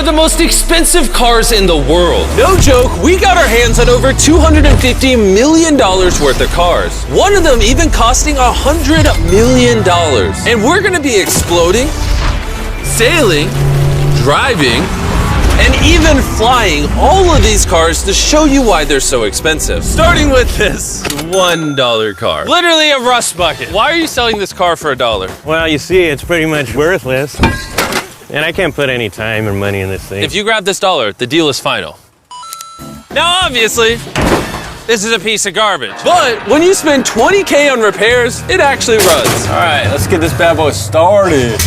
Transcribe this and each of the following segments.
are the most expensive cars in the world. No joke, we got our hands on over $250 million worth of cars. One of them even costing $100 million. And we're gonna be exploding, sailing, driving, and even flying all of these cars to show you why they're so expensive. Starting with this $1 car. Literally a rust bucket. Why are you selling this car for $1? Well, you see, it's pretty much worthless. And I can't put any time or money in this thing. If you grab this $1, the deal is final. Now, obviously, this is a piece of garbage. But when you spend $20K on repairs, it actually runs. All right, let's get this bad boy started.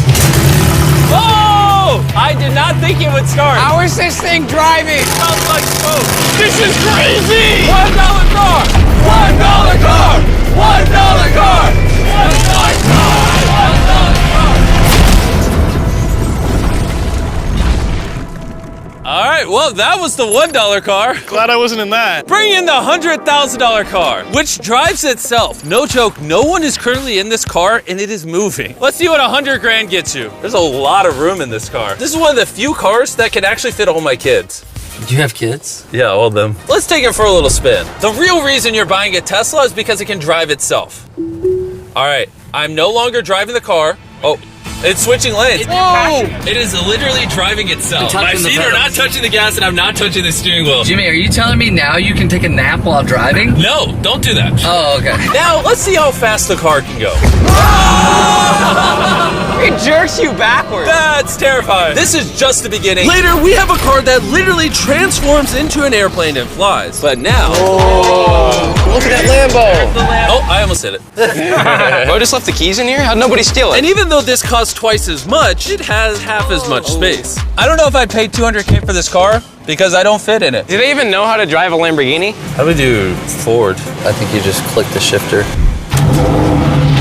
Oh! I did not think it would start. How is this thing driving? It smells like smoke. This is crazy! $1 car! $1 car! $1 car! $1 car! $1 car! All right, well, that was the $1 car. Glad I wasn't in that. Bring in the $100,000 car, which drives itself. No joke, no one is currently in this car and it is moving. Let's see what 100 grand gets you. There's a lot of room in this car. This is one of the few cars that can actually fit all my kids. Do you have kids? Yeah, all of them. Let's take it for a little spin. The real reason you're buying a Tesla is because it can drive itself. All right, I'm no longer driving the car. Oh. It's switching lanes. Whoa! It is literally driving itself. My feet are not touching the gas and I'm not touching the steering wheel. Jimmy, are you telling me now you can take a nap while driving? No, don't do that. Oh, okay. Now, let's see how fast the car can go. It jerks you backwards. That's terrifying. This is just the beginning. Later, we have a car that literally transforms into an airplane and flies. But now... Look at that Lambo. Oh, I almost hit it. Bro just left the keys in here? How'd nobody steal it? And even though this costs twice as much, it has half as much space. I don't know if I'd pay $200K for this car because I don't fit in it. Do they even know how to drive a Lamborghini? How do we do forward? I think you just click the shifter.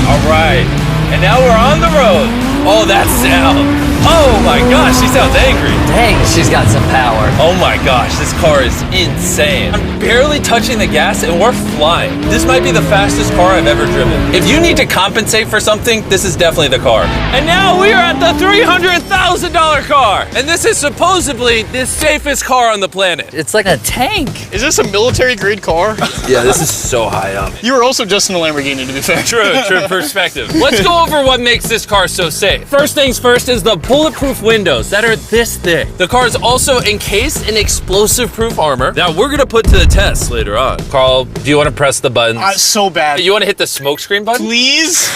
All right, and now we're on the road. Oh, that sound. Oh my gosh, she sounds angry. Dang, she's got some power. Oh my gosh, this car is insane. I'm barely touching the gas and we're flying. This might be the fastest car I've ever driven. If you need to compensate for something, this is definitely the car. And now we are at the $300,000 car. And this is supposedly the safest car on the planet. It's like a tank. Is this a military grade car? Yeah, this is so high up. You were also just in a Lamborghini, to be fair. True perspective. Let's go over what makes this car so safe. First things first is the bulletproof windows that are this thick. The car is also encased in explosive-proof armor that we're gonna put to the test later on. Carl, do you want to press the buttons? So bad. You want to hit the smoke screen button? Please?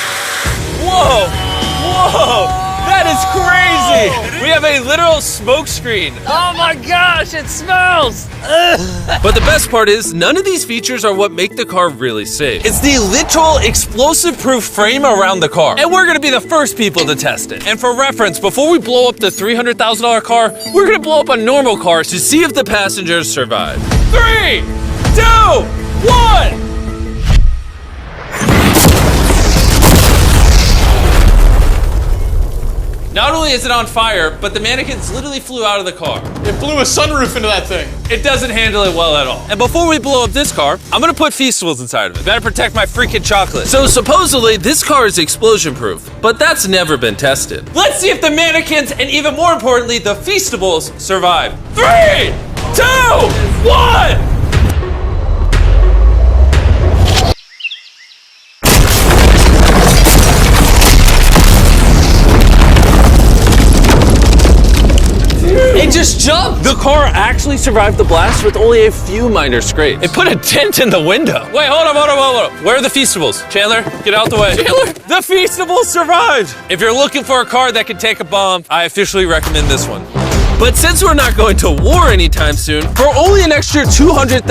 Whoa! Whoa! That is crazy! We have a literal smoke screen. Oh my gosh, it smells! But the best part is, none of these features are what make the car really safe. It's the literal explosive-proof frame around the car. And we're gonna be the first people to test it. And for reference, before we blow up the $300,000 car, we're gonna blow up a normal car to see if the passengers survive. 3, 2, 1! Not only is it on fire, but the mannequins literally flew out of the car. It blew a sunroof into that thing. It doesn't handle it well at all. And before we blow up this car, I'm gonna put Feastables inside of it. Better protect my freaking chocolate. So supposedly, this car is explosion proof, but that's never been tested. Let's see if the mannequins, and even more importantly, the Feastables survive. 3, 2, 1! It just jumped! The car actually survived the blast with only a few minor scrapes. It put a dent in the window. Wait, hold on. Where are the Feastables? Chandler, get out the way. Chandler! The Feastables survived! If you're looking for a car that can take a bomb, I officially recommend this one. But since we're not going to war anytime soon, for only an extra $200,000,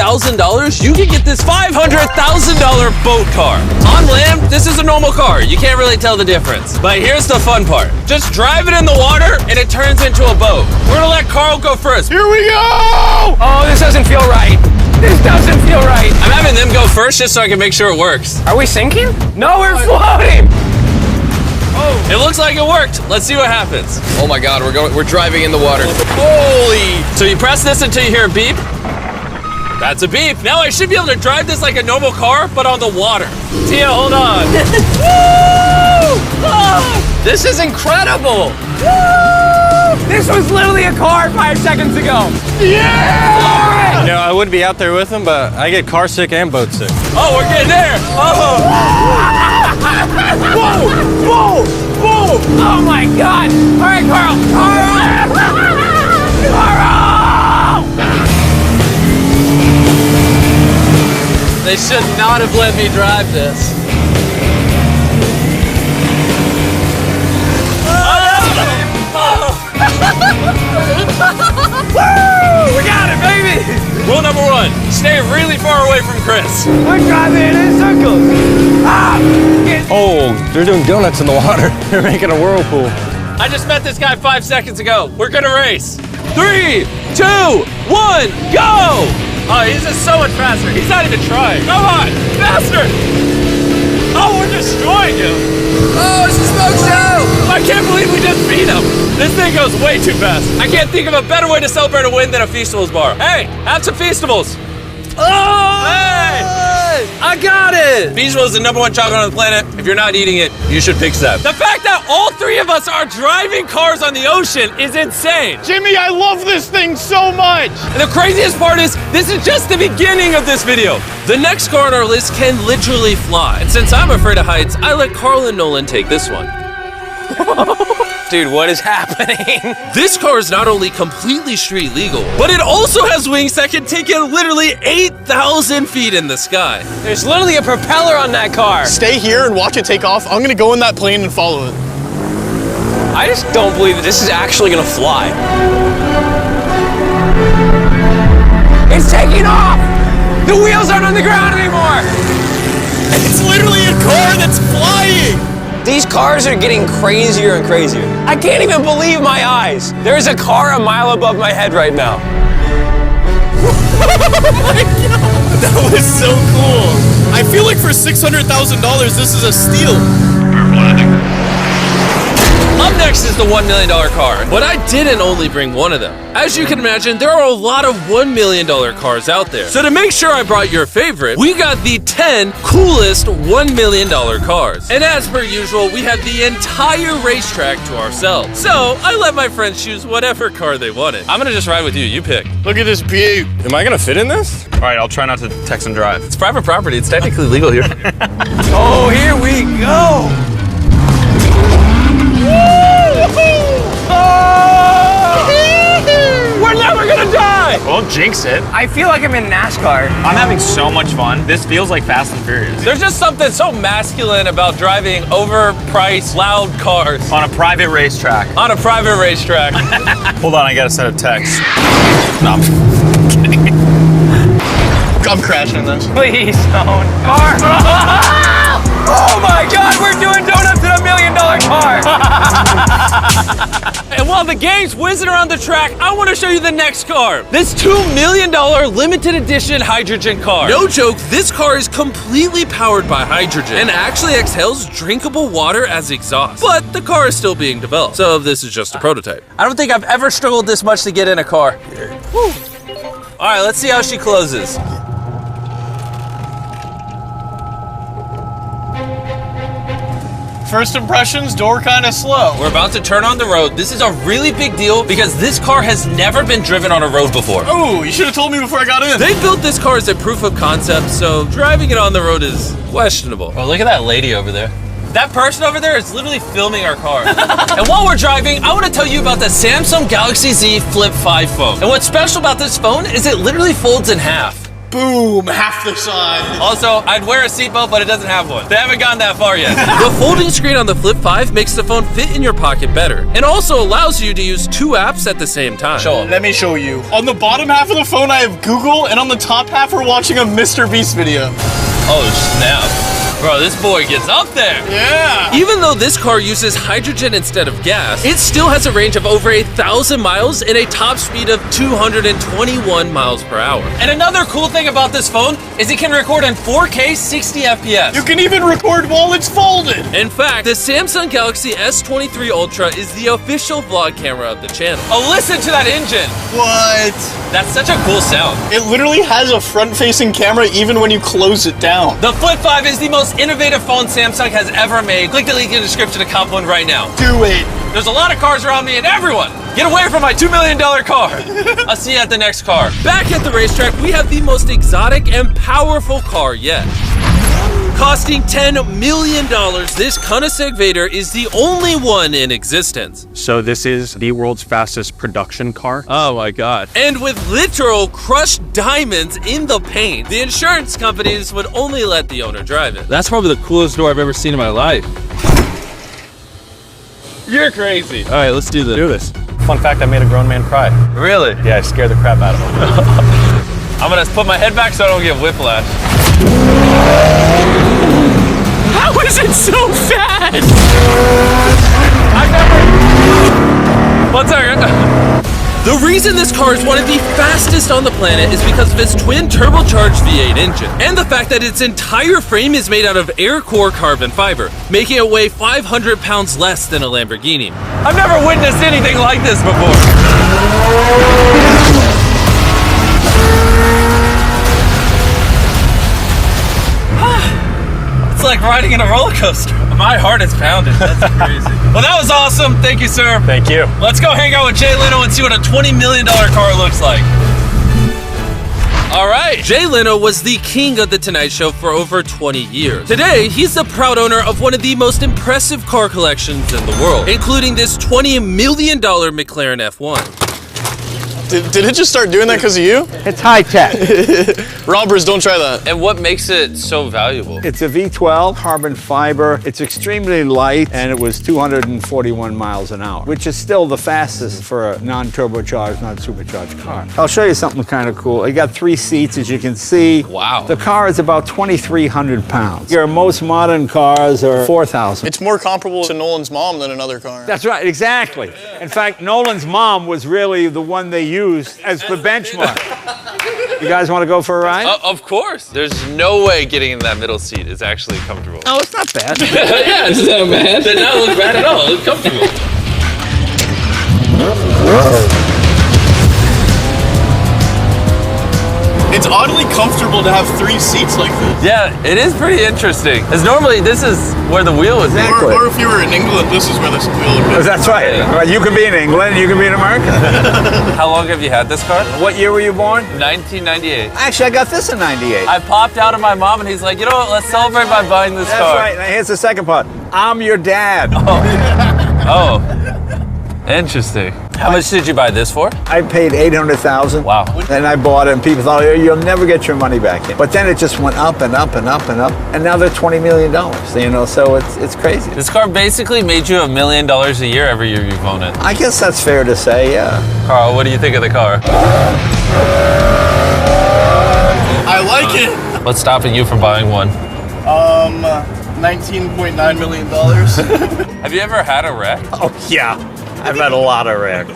you can get this $500,000 boat car. On land, this is a normal car. You can't really tell the difference. But here's the fun part. Just drive it in the water and it turns into a boat. We're gonna let Carl go first. Here we go! Oh, this doesn't feel right. This doesn't feel right. I'm having them go first just so I can make sure it works. Are we sinking? No, we're floating. It looks like it worked. Let's see what happens. Oh my God, we're driving in the water. Holy! So you press this until you hear a beep. That's a beep. Now I should be able to drive this like a normal car, but on the water. Tia, hold on. Woo! Oh, this is incredible. Woo! This was literally a car 5 seconds ago. Yeah! You know, I would be out there with him, but I get car sick and boat sick. Oh, we're getting there. Oh. Whoa! Whoa! Whoa! Oh my God! All right, Carl! Carl! Carl! They should not have let me drive this. Woo! We got it, baby! Rule number 1, stay really far away from Chris. We're driving in circles. Ah! Oh, they're doing donuts in the water. They're making a whirlpool. I just met this guy 5 seconds ago. We're gonna race. 3, 2, 1, go! Oh, he's just so much faster. He's not even trying. Come on, faster! Oh, we're destroying him. Oh, it's a smoke show! I can't believe we just beat him. This thing goes way too fast. I can't think of a better way to celebrate a win than a Feastables bar. Hey, have some Feastables. Oh! Hey! I got it! Feastables is the #1 chocolate on the planet. If you're not eating it, you should pick that. The fact that all 3 of us are driving cars on the ocean is insane. Jimmy, I love this thing so much. And the craziest part is, this is just the beginning of this video. The next car on our list can literally fly. And since I'm afraid of heights, I let Carl and Nolan take this one. Dude, what is happening? This car is not only completely street legal, but it also has wings that can take it literally 8,000 feet in the sky. There's literally a propeller on that car. Stay here and watch it take off. I'm gonna go in that plane and follow it. I just don't believe that this is actually gonna fly. It's taking off! The wheels aren't on the ground anymore! It's literally a car that's flying. These cars are getting crazier and crazier. I can't even believe my eyes. There's a car a mile above my head right now. That was so cool. I feel like for $600,000, this is a steal. Up next is the $1 million car, but I didn't only bring one of them. As you can imagine, there are a lot of $1 million cars out there. So to make sure I brought your favorite, we got the 10 coolest $1 million cars. And as per usual, we had the entire racetrack to ourselves. So I let my friends choose whatever car they wanted. I'm gonna just ride with you, you pick. Look at this beaut. Am I gonna fit in this? All right, I'll try not to text and drive. It's private property, it's technically legal here. Oh, here we go! We're never gonna die! Well, jinx it. I feel like I'm in NASCAR. I'm having so much fun. This feels like Fast and Furious. There's just something so masculine about driving overpriced, loud cars On a private racetrack. on a private racetrack. Hold on, I gotta send a text. No, I'm crashing this. Please don't. Car! Oh my God, we're doing donuts in $1 million car! And while the game's whizzing around the track, I want to show you the next car. This $2 million limited edition hydrogen car. No joke, this car is completely powered by hydrogen and actually exhales drinkable water as exhaust. But the car is still being developed, so this is just a prototype. I don't think I've ever struggled this much to get in a car. Woo. All right, let's see how she closes. First impressions, door kind of slow. We're about to turn on the road. This is a really big deal because this car has never been driven on a road before. Oh, you should have told me before I got in. They built this car as a proof of concept, so driving it on the road is questionable. Oh, look at that lady over there. That person over there is literally filming our car. And while we're driving, I want to tell you about the Samsung Galaxy Z Flip 5 phone. And what's special about this phone is it literally folds in half. Boom, half the size. Also, I'd wear a seatbelt, but it doesn't have one. They haven't gone that far yet. The folding screen on the Flip 5 makes the phone fit in your pocket better, and also allows you to use 2 apps at the same time. Show them. Let me show you. On the bottom half of the phone, I have Google, and on the top half, we're watching a Mr. Beast video. Oh, snap. Bro, this boy gets up there. Yeah. Even though this car uses hydrogen instead of gas, it still has a range of over 1,000 miles and a top speed of 221 miles per hour. And another cool thing about this phone is it can record in 4K 60 FPS. You can even record while it's folded. In fact, the Samsung Galaxy S23 Ultra is the official vlog camera of the channel. Oh, listen to that engine. What? That's such a cool sound. It literally has a front-facing camera even when you close it down. The Flip 5 is the most innovative phone Samsung has ever made. Click the link in the description to cop one right now. Do it. There's a lot of cars around me and everyone, get away from my $2 million car. I'll see you at the next car. Back at the racetrack, we have the most exotic and powerful car yet. Costing $10 million, this Koenigsegg Vader is the only one in existence. So this is the world's fastest production car. Oh my God. And with literal crushed diamonds in the paint, the insurance companies would only let the owner drive it. That's probably the coolest door I've ever seen in my life. You're crazy. All right, let's do this. Do this. Fun fact, I made a grown man cry. Really? Yeah, I scared the crap out of him. I'm gonna put my head back so I don't get whiplash. How is it so fast? One second. The reason this car is one of the fastest on the planet is because of its twin turbocharged V8 engine, and the fact that its entire frame is made out of air core carbon fiber, making it weigh 500 pounds less than a Lamborghini. I've never witnessed anything like this before. It's like riding in a roller coaster. My heart is pounding. That's crazy. Well, that was awesome. Thank you, sir. Thank you. Let's go hang out with Jay Leno and see what a $20 million car looks like. All right. Jay Leno was the king of The Tonight Show for over 20 years. Today, he's the proud owner of one of the most impressive car collections in the world, including this $20 million McLaren F1. Did it just start doing that because of you? It's high tech. Robbers, don't try that. And what makes it so valuable? It's a V12 carbon fiber. It's extremely light, and it was 241 miles an hour, which is still the fastest for a non-turbocharged, non-supercharged car. I'll show you something kind of cool. You got 3 seats, as you can see. Wow. The car is about 2,300 pounds. Your most modern cars are 4,000. It's more comparable to Nolan's mom than another car. That's right, exactly. In fact, Nolan's mom was really the one they used as the benchmark. You guys want to go for a ride? Of course. There's no way getting in that middle seat is actually comfortable. Oh, it's not bad. Yeah, it's not bad. It does not look bad at all. It looks comfortable. It's oddly comfortable to have 3 seats like this. Yeah, it is pretty interesting. Because normally this is where the wheel is. Exactly. Or if you were in England, this is where this wheel would be. That's right. You can be in England, you can be in America. How long have you had this car? What year were you born? 1998. Actually, I got this in 98. I popped out of my mom and he's like, you know what, let's celebrate by buying this That's car. right. Now here's the second part. I'm your dad. Oh, interesting. How much did you buy this for? I paid $800,000. Wow. And I bought it, and people thought, oh, you'll never get your money back in. But then it just went up and up and up and up, and now they're $20 million. You know, so it's crazy. This car basically made you $1 million a year every year you've owned it. I guess that's fair to say, yeah. Carl, what do you think of the car? I like it. What's stopping you from buying one? $19.9 million. Have you ever had a wreck? Oh, yeah. I've had a lot of wrecks.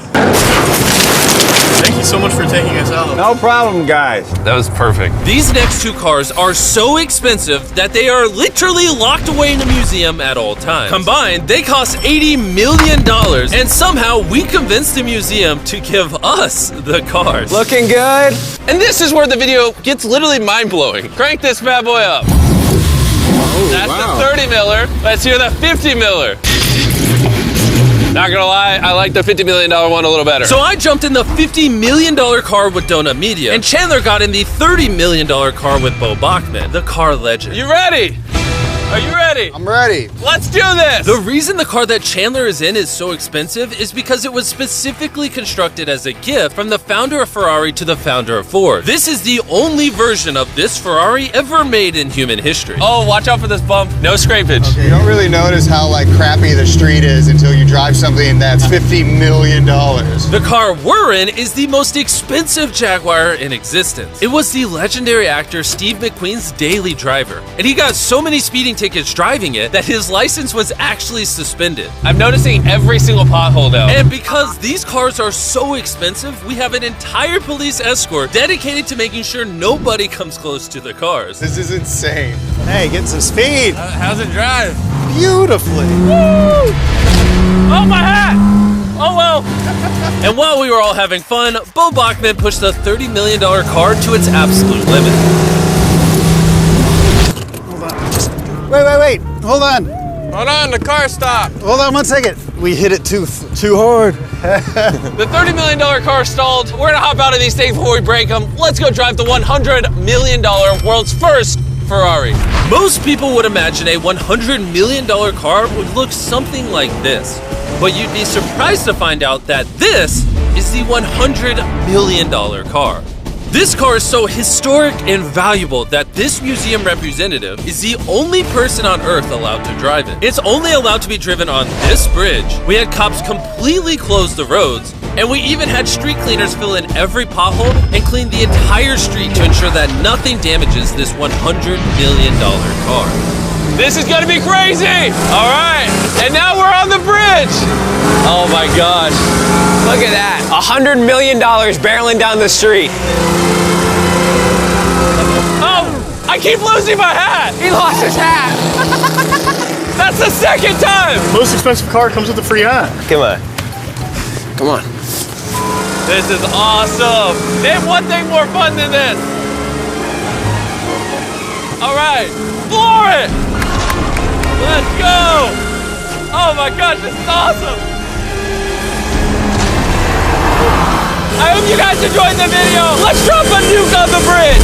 Thank you so much for taking us out. No problem, guys. That was perfect. These next 2 cars are so expensive that they are literally locked away in a museum at all times. Combined, they cost $80 million, and somehow we convinced the museum to give us the cars. Looking good. And this is where the video gets literally mind-blowing. Crank this bad boy up. That's the 30 miller. Let's hear the 50 miller. Not gonna lie, I like the $50 million one a little better. So I jumped in the $50 million car with Donut Media, and Chandler got in the $30 million car with Bo Bachman, the car legend. You ready? Are you ready? I'm ready. Let's do this! The reason the car that Chandler is in is so expensive is because it was specifically constructed as a gift from the founder of Ferrari to the founder of Ford. This is the only version of this Ferrari ever made in human history. Oh, watch out for this bump. No scrapage. You don't really notice how crappy the street is until you drive something that's $50 million. The car we're in is the most expensive Jaguar in existence. It was the legendary actor Steve McQueen's daily driver, and he got so many speeding tickets driving it that his license was actually suspended. I'm noticing every single pothole now. And because these cars are so expensive, we have an entire police escort dedicated to making sure nobody comes close to the cars. This is insane. Hey, get some speed. How's it drive? Beautifully. Woo! Oh, my hat! Oh well. And while we were all having fun, Bo Bachman pushed the $30 million car to its absolute limit. Wait. Hold on. Hold on, the car stopped. Hold on 1 second. We hit it too hard. The $30 million car stalled. We're gonna hop out of these things before we break them. Let's go drive the $100 million world's first Ferrari. Most people would imagine a $100 million car would look something like this. But you'd be surprised to find out that this is the $100 million car. This car is so historic and valuable that this museum representative is the only person on Earth allowed to drive it. It's only allowed to be driven on this bridge. We had cops completely close the roads, and we even had street cleaners fill in every pothole and clean the entire street to ensure that nothing damages this $100 million car. This is gonna be crazy! All right, and now we're on the bridge. Oh my gosh. Look at that. $100 million barreling down the street. Oh, I keep losing my hat. He lost his hat. That's the second time. Most expensive car comes with a free hat. Come on. Come on. This is awesome. Name one thing more fun than this. All right, floor it. Let's go. Oh my gosh, this is awesome. I hope you guys enjoyed the video. Let's drop a nuke on the bridge.